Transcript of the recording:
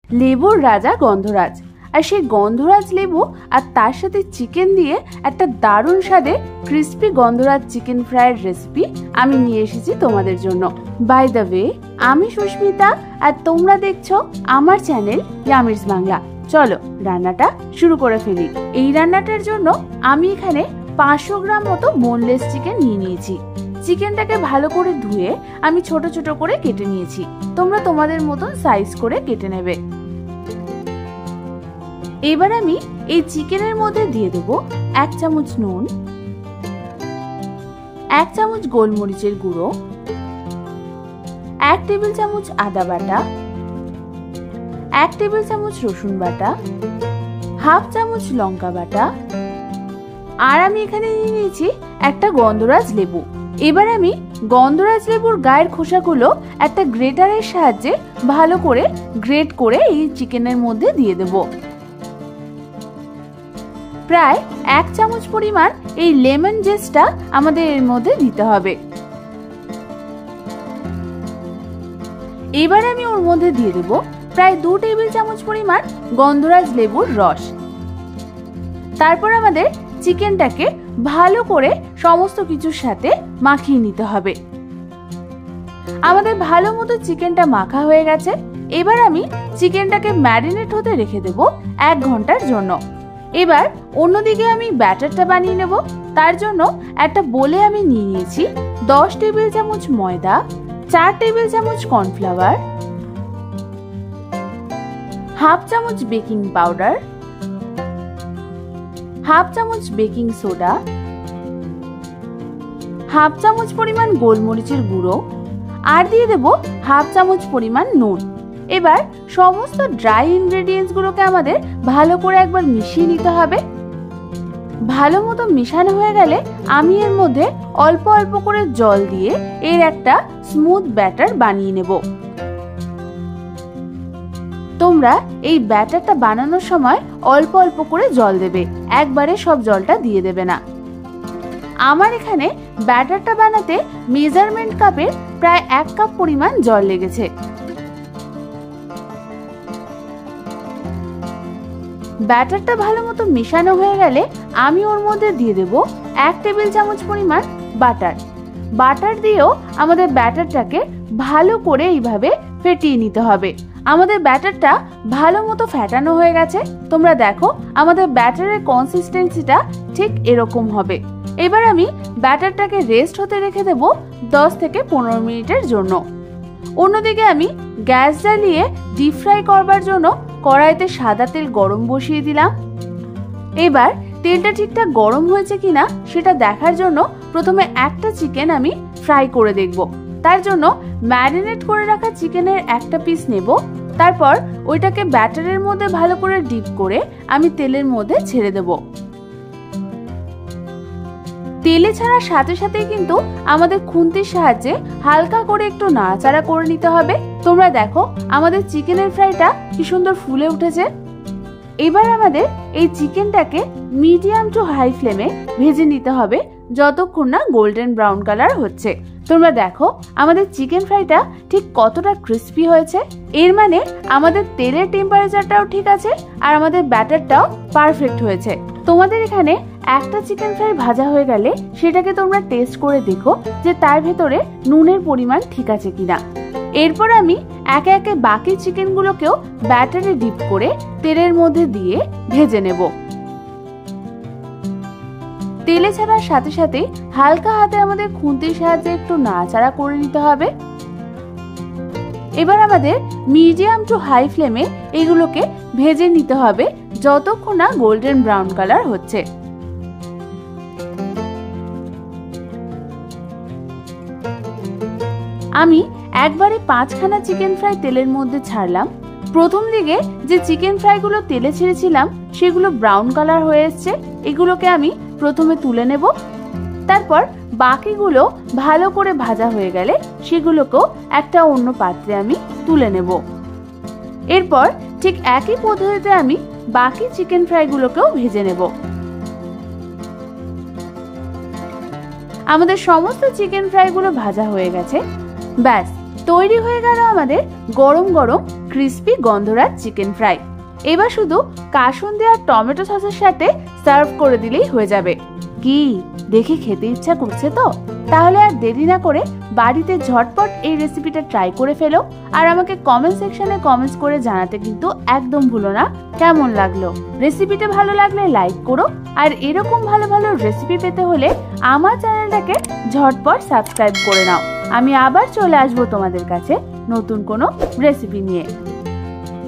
লেবুর রাজা গন্ধরাজ। আর সেই গন্ধরাজ লেবু আর তার সাথে চিকেন দিয়ে একটা দারুণ স্বাদে ক্রিস্পি গন্ধরাজ চিকেন ফ্রাইয়ের রেসিপি আমি নিয়ে এসেছি তোমাদের জন্য। বাই দ্য ওয়ে, আমি সুস্মিতা আর তোমরা দেখছো আমার চ্যানেল ইয়ামিরস বাংলা। চলো রান্নাটা শুরু করে ফেলি। এই রান্নাটার জন্য আমি এখানে 500 গ্রাম মতো বোনলেস চিকেন নিয়ে নিয়েছি। চিকেনটাকে ভালো করে ধুয়ে আমি ছোট ছোট করে কেটে নিয়েছি। তোমরা তোমাদের মতন সাইজ করে কেটে নেবে। এবার আমি এই চিকেনের মধ্যে দিয়ে দেব 1 চামচ নুন, 1 চামচ গোলমরিচের গুঁড়ো, 1 টেবিল চামচ আদা বাটা, 1 টেবিল চামচ রসুন বাটা, হাফ চামচ লঙ্কা বাটা, আর আমি এখানে নিয়ে নিয়েছি একটা গন্ধরাজ লেবু। এবার আমি গন্ধরাজ লেবুর গায়ের খোসাগুলো একটা গ্রেটারের সাহায্যে ভালো করে গ্রেট করে এই চিকেনের মধ্যে দিয়ে দেব। প্রায় 1 চামচ পরিমাণ এই লেমন জেসটা আমাদের এর মধ্যে দিতে হবে। এবার আমি ওর মধ্যে দিয়ে দেব প্রায় 2 টেবিল চামচ পরিমাণ গন্ধরাজ লেবুর রস। তারপর আমাদের চিকেনটাকে ভালো করে সমস্ত কিছুর সাথে মাখিয়ে নিতে হবে। আমাদের ভালো মতো চিকেনটা মাখা হয়ে গেছে। এবার আমি চিকেনটাকে ম্যারিনেট হতে রেখে দেব 1 ঘন্টার জন্য। এবার অন্যদিকে আমি ব্যাটারটা বানিয়ে নেব। তার জন্য একটা বোলে আমি নিয়ে নিয়েছি 10 টেবিল চামচ ময়দা, 4 টেবিল চামচ কর্নফ্লাওয়ার, হাফ চামচ বেকিং পাউডার, হাফ চামচ বেকিং সোডা, হাফ চামচ পরিমাণ গোলমরিচের গুঁড়ো, আর দিয়ে দেব হাফ চামচ পরিমাণ নুন। এবার সমস্ত ড্রাই ইনগ্রেডিয়েন্টস গুলোকে আমাদের ভালো করে একবার মিশিয়ে নিতে হবে। ভালো মতো মিশানো হয়ে গেলে আমি এর মধ্যে অল্প অল্প করে জল দিয়ে এর একটা স্মুথ ব্যাটার বানিয়ে নেব। তোমরা এই ব্যাটারটা বানানোর সময় অল্প অল্প করে জল দেবে, একবারে সব জলটা দিয়ে দেবে না। আমার এখানে ব্যাটারটা বানাতে মেজারমেন্ট কাপের প্রায় 1 কাপ পরিমাণ জল লেগেছে। ব্যাটারটা ভালো মতো মিশানো হয়ে গেলে আমি ওর মধ্যে দিয়ে দেব 1 টেবিল চামচ পরিমাণ বাটার। বাটার দিয়েও আমাদের ব্যাটারটাকে ভালো করে এইভাবে ফেটিয়ে নিতে হবে। আমাদের ব্যাটারটা ভালো মতো ফেটানো হয়ে গেছে। তোমরা দেখো আমাদের ব্যাটারের কনসিস্টেন্সিটা ঠিক এরকম হবে। এবার আমি ব্যাটারটাকে রেস্ট হতে রেখে দেব 10 থেকে 15 মিনিটের জন্য। অন্যদিকে আমি গ্যাস জ্বালিয়ে ডিপ ফ্রাই করবার জন্য কড়াইতে সাদা তেল গরম বসিয়ে দিলাম। এবার তেলটা ঠিকঠাক গরম হয়েছে কিনা সেটা দেখার জন্য প্রথমে একটা চিকেন আমি ফ্রাই করে দেখব। তার জন্য ম্যারিনেট করে রাখা চিকেনের একটা পিস নেব। তারপর ওইটাকে ব্যাটারের মধ্যে ভালো করে ডিপ করে আমি তেলের মধ্যে ছেড়ে দেব। তেলে ছাড়ার সাথে সাথে কিন্তু আমাদের খুন্তির সাহায্যে হালকা করে একটু নাড়াচাড়া করে নিতে হবে। তোমরা দেখো আমাদের চিকেনের ফ্রাইটা কি সুন্দর ফুলে উঠেছে। এবার আমাদের এই চিকেনটাকে মিডিয়াম টু হাই ফ্লেমে ভেজে নিতে হবে যতক্ষণ না গোল্ডেন ব্রাউন কালার হচ্ছে। তোমরা দেখো আমাদের চিকেন ফ্রাইটা ঠিক কতটা ক্রিস্পি হয়েছে। এর মানে আমাদের তেলের টেম্পারেচারটাও ঠিক আছে আর আমাদের ব্যাটারটাও পারফেক্ট হয়েছে। তোমাদের এখানে একটা চিকেন ফ্রাই ভাজা হয়ে গেলে সেটাকে তোমরা টেস্ট করে দেখো যে তার ভেতরে নুনের পরিমাণ ঠিক আছে কিনা। এরপর আমি একে একে বাকি চিকেনগুলোকেও ব্যাটারে ডিপ করে তেলের মধ্যে দিয়ে ভেজে নেব। তেলে ছাড়ার সাথে সাথে হালকা হাতে আমাদের খুন্তির সাহায্যে একটু নাড়াচাড়া করে নিতে হবে। এবার আমাদের মিডিয়াম টু হাই ফ্লেমে এগুলোকে ভেজে নিতে হবে যতক্ষণ না গোল্ডেন ব্রাউন কালার হচ্ছে। আমি একবারে 5খানা চিকেন ফ্রাই তেলের মধ্যে ছাড়লাম। প্রথম দিকে যে চিকেন ফ্রাইগুলো তেলে ছেড়েছিলাম সেগুলো ব্রাউন কালার হয়ে এসছে। এগুলোকে আমি প্রথমে তুলে নেব। তারপর বাকিগুলো ভালো করে ভাজা হয়ে গেলে সেগুলোকেও একটা অন্য পাত্রে আমি তুলে নেব। এরপর ঠিক একই পদ্ধতিতে আমি বাকি চিকেন ফ্রাইগুলোকেও ভেজে নেব। আমাদের সমস্ত চিকেন ফ্রাইগুলো ভাজা হয়ে গেছে। ব্যাস তৈরি হয়ে গেল আমাদের গরম গরম ক্রিস্পি গন্ধরাজ চিকেন ফ্রাই। এবার শুধু কাসুন্দি আর টমেটো সসের সাথে সার্ভ করে দিলেই হয়ে যাবে। কি দেখে খেতে ইচ্ছা করছে তো? তাহলে আর দেরি না করে বাড়িতে ঝটপট এই রেসিপিটা ট্রাই করে ফেলো। আর আমাকে কমেন্ট সেকশনে কমেন্টস করে জানাতে কিন্তু একদম ভুলো না কেমন লাগলো। রেসিপিটা ভালো লাগলে লাইক করো, আর এরকম ভালো ভালো রেসিপি পেতে হলে আমার চ্যানেলটাকে ঝটপট সাবস্ক্রাইব করে নাও। আমি আবার চলে আসবো তোমাদের কাছে নতুন কোনো রেসিপি নিয়ে।